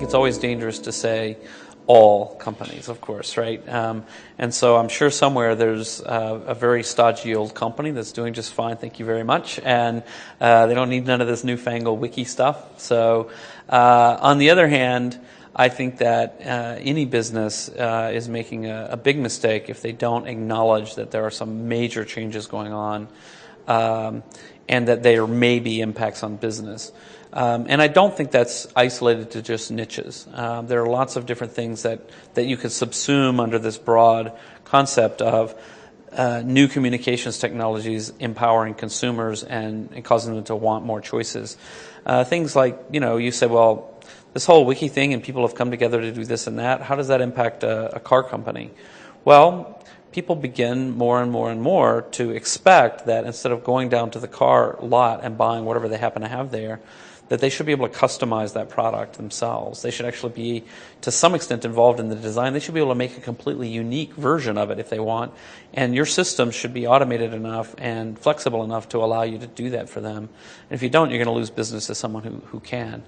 it's always dangerous to say all companies, of course, right? And so I'm sure somewhere there's a very stodgy old company that's doing just fine, thank you very much, and they don't need none of this newfangled wiki stuff. So on the other hand, I think that any business is making a big mistake if they don't acknowledge that there are some major changes going on, and that there may be impacts on business. And I don't think that's isolated to just niches. There are lots of different things that you could subsume under this broad concept of new communications technologies empowering consumers and causing them to want more choices. Things like, you say, well, this whole wiki thing and people have come together to do this and that, how does that impact a car company? Well, people begin more and more and more to expect that instead of going down to the car lot and buying whatever they happen to have there, that they should be able to customize that product themselves. They should actually be, to some extent, involved in the design. They should be able to make a completely unique version of it if they want. And your system should be automated enough and flexible enough to allow you to do that for them. And if you don't, you're going to lose business to someone who can.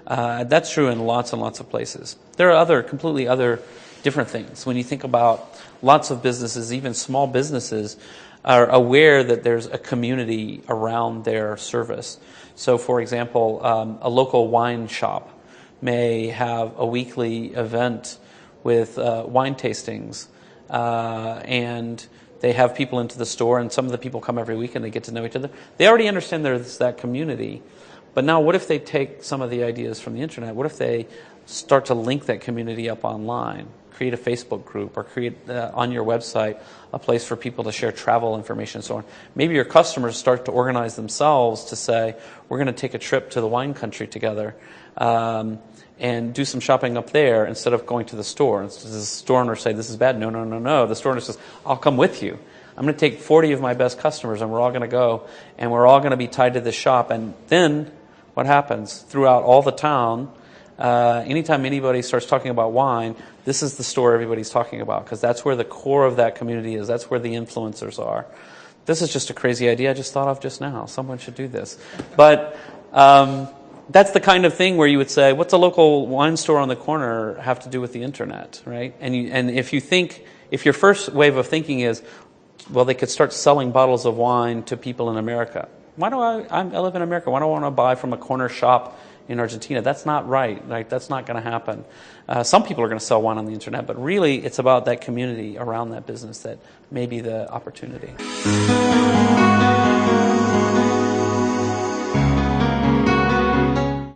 That's true in lots and lots of places. There are completely other different things. When you think about lots of businesses, even small businesses, are aware that there's a community around their service. So, for example, a local wine shop may have a weekly event with wine tastings, and they have people into the store, and some of the people come every week and they get to know each other. They already understand there's that community. But now what if they take some of the ideas from the internet? What if they start to link that community up online? Create a Facebook group or create on your website a place for people to share travel information and so on. Maybe your customers start to organize themselves to say, we're going to take a trip to the wine country together and do some shopping up there instead of going to the store. Does the store owner say, this is bad? No. The store owner says, I'll come with you. I'm going to take 40 of my best customers and we're all going to go and we're all going to be tied to this shop. And then what happens? Throughout all the town, anytime anybody starts talking about wine, this is the store everybody's talking about because that's where the core of that community is. That's where the influencers are. This is just a crazy idea I just thought of just now. Someone should do this. But that's the kind of thing where you would say, what's a local wine store on the corner have to do with the internet, right? And if your first wave of thinking is, well, they could start selling bottles of wine to people in America. Why do I live in America. Why do I want to buy from a corner shop in Argentina? That's not right. Right? That's not going to happen. Some people are going to sell wine on the internet, but really it's about that community around that business that may be the opportunity.